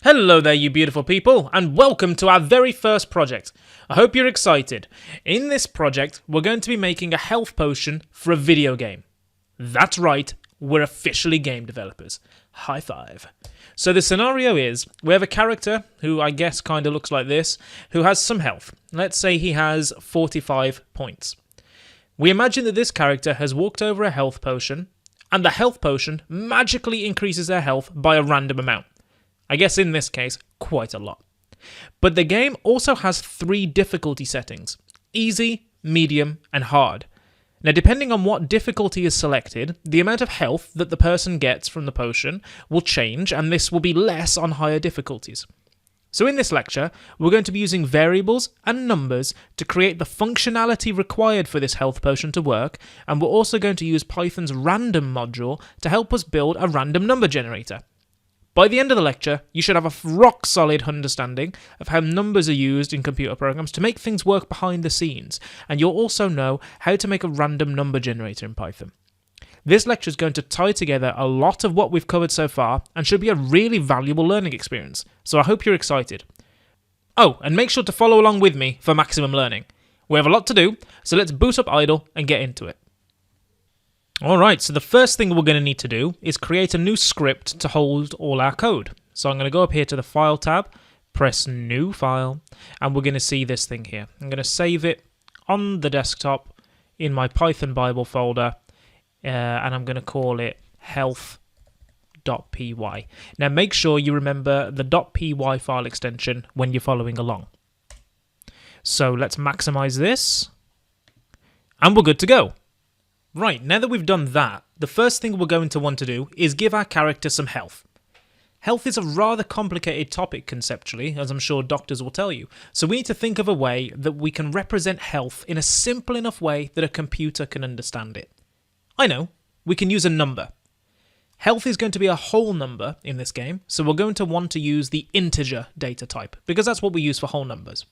Hello there, you beautiful people, and welcome to our very first project. I hope you're excited. In this project, we're going to be making a health potion for a video game. That's right, we're officially game developers. High five. So the scenario is, we have a character, who I guess kind of looks like this, who has some health. Let's say he has 45 points. We imagine that this character has walked over a health potion, and the health potion magically increases their health by a random amount. I guess in this case, quite a lot. But the game also has 3 difficulty settings: easy, medium, and hard. Now, depending on what difficulty is selected, the amount of health that the person gets from the potion will change, and this will be less on higher difficulties. So in this lecture, we're going to be using variables and numbers to create the functionality required for this health potion to work, and we're also going to use Python's random module to help us build a random number generator. By the end of the lecture, you should have a rock-solid understanding of how numbers are used in computer programs to make things work behind the scenes, and you'll also know how to make a random number generator in Python. This lecture is going to tie together a lot of what we've covered so far and should be a really valuable learning experience, so I hope you're excited. Oh, and make sure to follow along with me for maximum learning. We have a lot to do, so let's boot up Idle and get into it. Alright, so the first thing we're going to need to do is create a new script to hold all our code. So I'm going to go up here to the File tab, press New File, and we're going to see this thing here. I'm going to save it on the desktop in my Python Bible folder, and I'm going to call it health.py. Now make sure you remember the .py file extension when you're following along. So let's maximize this, and we're good to go. Right, now that we've done that, the first thing we're going to want to do is give our character some health. Health is a rather complicated topic conceptually, as I'm sure doctors will tell you, so we need to think of a way that we can represent health in a simple enough way that a computer can understand it. I know, we can use a number. Health is going to be a whole number in this game, so we're going to want to use the integer data type, because that's what we use for whole numbers.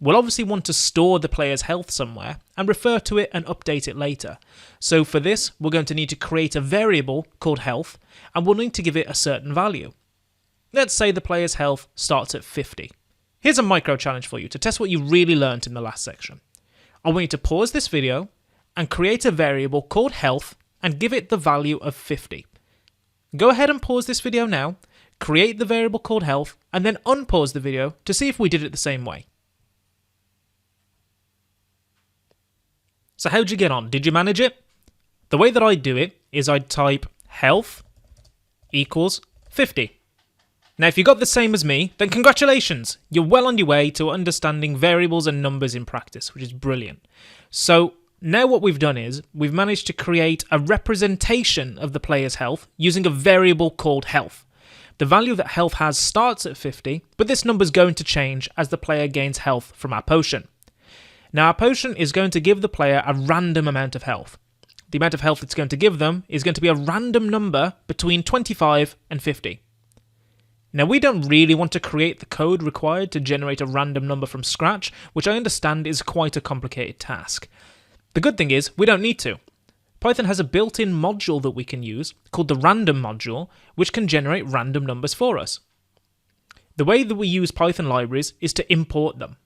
We'll obviously want to store the player's health somewhere and refer to it and update it later. So for this, we're going to need to create a variable called health, and we'll need to give it a certain value. Let's say the player's health starts at 50. Here's a micro challenge for you to test what you really learned in the last section. I want you to pause this video and create a variable called health and give it the value of 50. Go ahead and pause this video now, create the variable called health, and then unpause the video to see if we did it the same way. So how'd you get on? Did you manage it? The way that I do it is I'd type health equals 50. Now if you got the same as me, then congratulations! You're well on your way to understanding variables and numbers in practice, which is brilliant. So now what we've done is, we've managed to create a representation of the player's health using a variable called health. The value that health has starts at 50, but this number's going to change as the player gains health from our potion. Now our potion is going to give the player a random amount of health. The amount of health it's going to give them is going to be a random number between 25 and 50. Now we don't really want to create the code required to generate a random number from scratch, which I understand is quite a complicated task. The good thing is, we don't need to. Python has a built-in module that we can use, called the random module, which can generate random numbers for us. The way that we use Python libraries is to import them.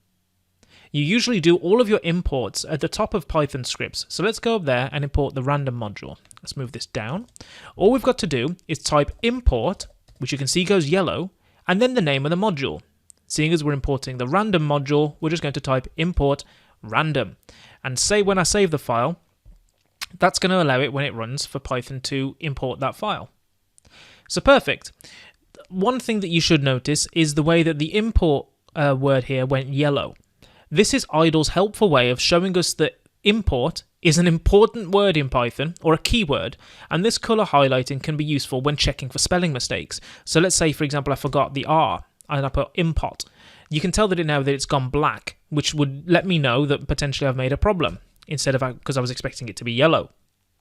You usually do all of your imports at the top of Python scripts, so let's go up there and import the random module. Let's move this down. All we've got to do is type import, which you can see goes yellow, and then the name of the module. Seeing as we're importing the random module, we're just going to type import random. And say when I save the file, that's going to allow it when it runs for Python to import that file. So perfect. One thing that you should notice is the way that the import word here went yellow. This is Idle's helpful way of showing us that import is an important word in Python, or a keyword, and this colour highlighting can be useful when checking for spelling mistakes. So let's say, for example, I forgot the R, and I put import. You can tell that now that it's gone black, which would let me know that potentially I've made a problem, instead of because I was expecting it to be yellow.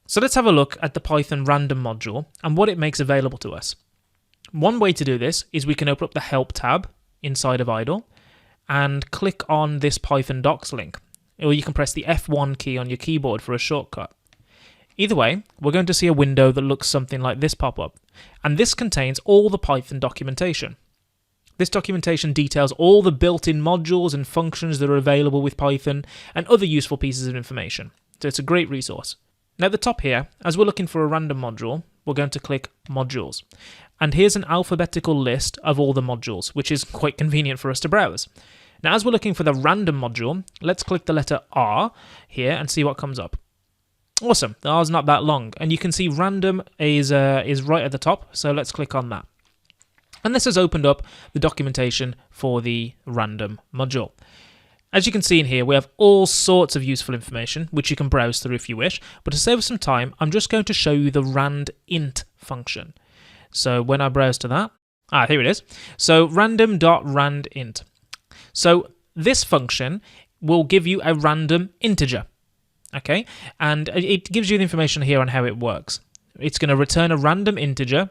So let's have a look at the Python random module and what it makes available to us. One way to do this is we can open up the Help tab inside of Idle, and click on this Python docs link, or you can press the F1 key on your keyboard for a shortcut. Either way, we're going to see a window that looks something like this pop up, and this contains all the Python documentation. This documentation details all the built-in modules and functions that are available with Python and other useful pieces of information. So it's a great resource. Now at the top here, as we're looking for a random module, we're going to click Modules. And here's an alphabetical list of all the modules, which is quite convenient for us to browse. Now as we're looking for the random module, let's click the letter R here and see what comes up. Awesome, the R's not that long, and you can see random is right at the top, so let's click on that. And this has opened up the documentation for the random module. As you can see in here, we have all sorts of useful information, which you can browse through if you wish, but to save some time, I'm just going to show you the randint function. So when I browse to that, here it is. So random.randint. So this function will give you a random integer, okay? And it gives you the information here on how it works. It's going to return a random integer,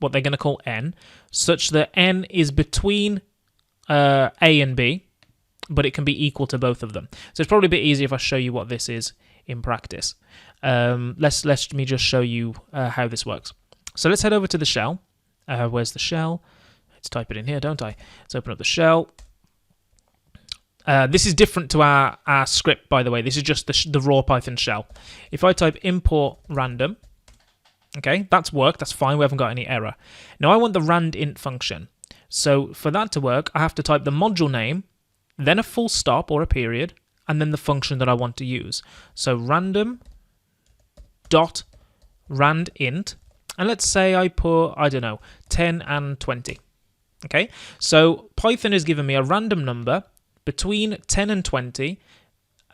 what they're going to call n, such that n is between a and b, but it can be equal to both of them. So it's probably a bit easier if I show you what this is in practice. Let me just show you how this works. So let's head over to the shell. Where's the shell? Let's type it in here, don't I? Let's open up the shell. This is different to our script, by the way. This is just the raw Python shell. If I type import random, okay, that's worked, that's fine, we haven't got any error. Now I want the randint function. So for that to work, I have to type the module name, then a full stop or a period, and then the function that I want to use. So random.randint, and let's say I put, I don't know, 10 and 20. Okay, so Python has given me a random number between 10 and 20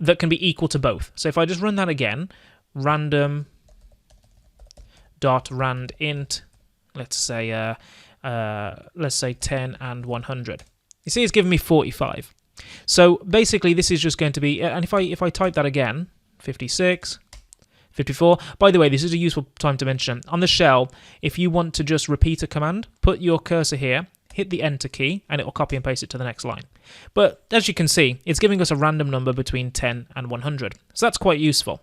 that can be equal to both. So if I just run that again, random.randint, let's say 10 and 100. You see, it's given me 45. So basically, this is just going to be, and if I type that again, 56, 54. By the way, this is a useful time to mention. On the shell, if you want to just repeat a command, put your cursor here, hit the enter key, and it will copy and paste it to the next line. But as you can see, it's giving us a random number between 10 and 100. So that's quite useful.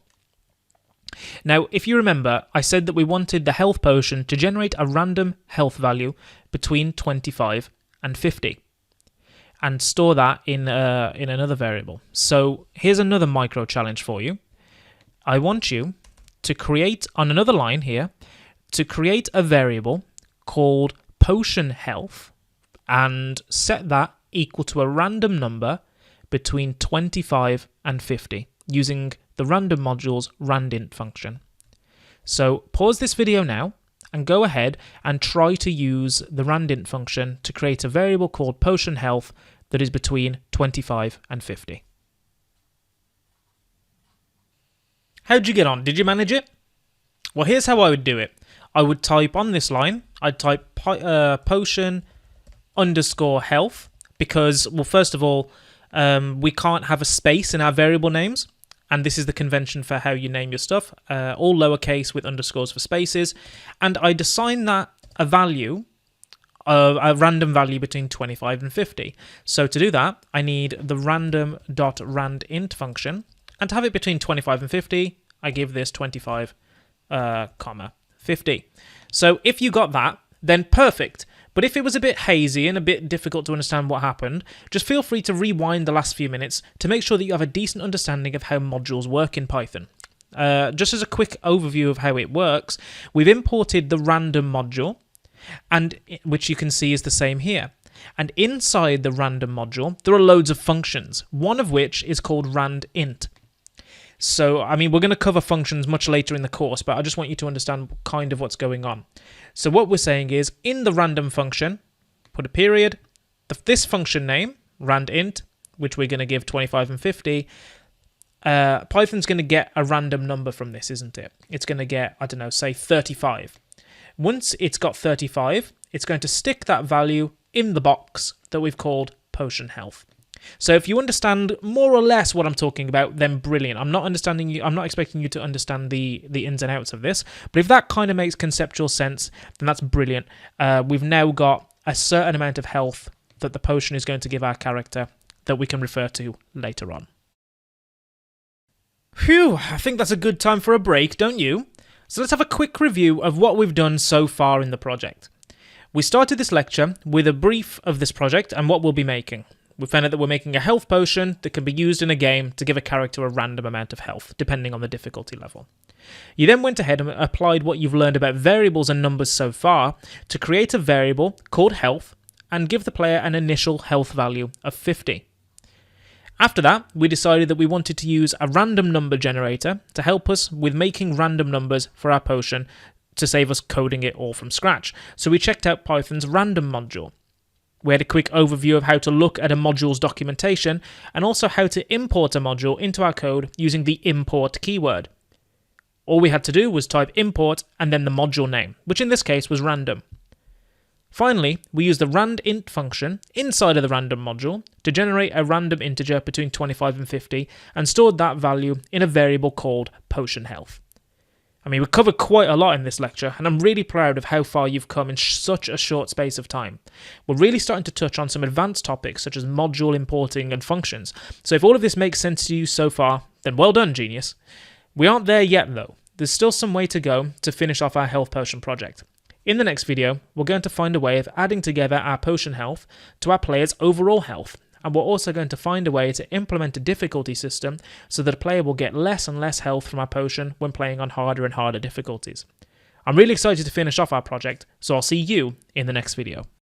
Now, if you remember, I said that we wanted the health potion to generate a random health value between 25 and 50. And store that in another variable. So here's another micro challenge for you. I want you to create, on another line here, to create a variable called potion health and set that equal to a random number between 25 and 50 using the random module's randint function. So pause this video now and go ahead and try to use the randint function to create a variable called potion health that is between 25 and 50. How'd you get on? Did you manage it? Well, here's how I would do it. I would type on this line, I'd type potion underscore health because, well, first of all, we can't have a space in our variable names. And this is the convention for how you name your stuff, all lowercase with underscores for spaces. And I'd assign that a value, a random value between 25 and 50. So to do that, I need the random.randint function. And to have it between 25 and 50, I give this 25, 50. So if you got that, then perfect. But if it was a bit hazy and a bit difficult to understand what happened, just feel free to rewind the last few minutes to make sure that you have a decent understanding of how modules work in Python. Just as a quick overview of how it works, we've imported the random module, and which you can see is the same here. And inside the random module, there are loads of functions, one of which is called randint. So, I mean, we're going to cover functions much later in the course, but I just want you to understand kind of what's going on. So what we're saying is, in the random function, put a period, this function name, randint, which we're going to give 25 and 50, Python's going to get a random number from this, isn't it? It's going to get, I don't know, say 35. Once it's got 35, it's going to stick that value in the box that we've called potion health. So if you understand more or less what I'm talking about, then brilliant. I'm not expecting you to understand the ins and outs of this, but if that kind of makes conceptual sense, then that's brilliant. We've now got a certain amount of health that the potion is going to give our character that we can refer to later on. Phew, I think that's a good time for a break, don't you? So let's have a quick review of what we've done so far in the project. We started this lecture with a brief of this project and what we'll be making. We found out that we're making a health potion that can be used in a game to give a character a random amount of health, depending on the difficulty level. You then went ahead and applied what you've learned about variables and numbers so far to create a variable called health and give the player an initial health value of 50. After that, we decided that we wanted to use a random number generator to help us with making random numbers for our potion to save us coding it all from scratch. So we checked out Python's random module. We had a quick overview of how to look at a module's documentation and also how to import a module into our code using the import keyword. All we had to do was type import and then the module name, which in this case was random. Finally, we used the randint function inside of the random module to generate a random integer between 25 and 50 and stored that value in a variable called potion health. I mean, we covered quite a lot in this lecture, and I'm really proud of how far you've come in such a short space of time. We're really starting to touch on some advanced topics such as module importing and functions, so if all of this makes sense to you so far, then well done, genius. We aren't there yet though. There's still some way to go to finish off our health potion project. In the next video, we're going to find a way of adding together our potion health to our player's overall health, and we're also going to find a way to implement a difficulty system so that a player will get less and less health from our potion when playing on harder and harder difficulties. I'm really excited to finish off our project, so I'll see you in the next video.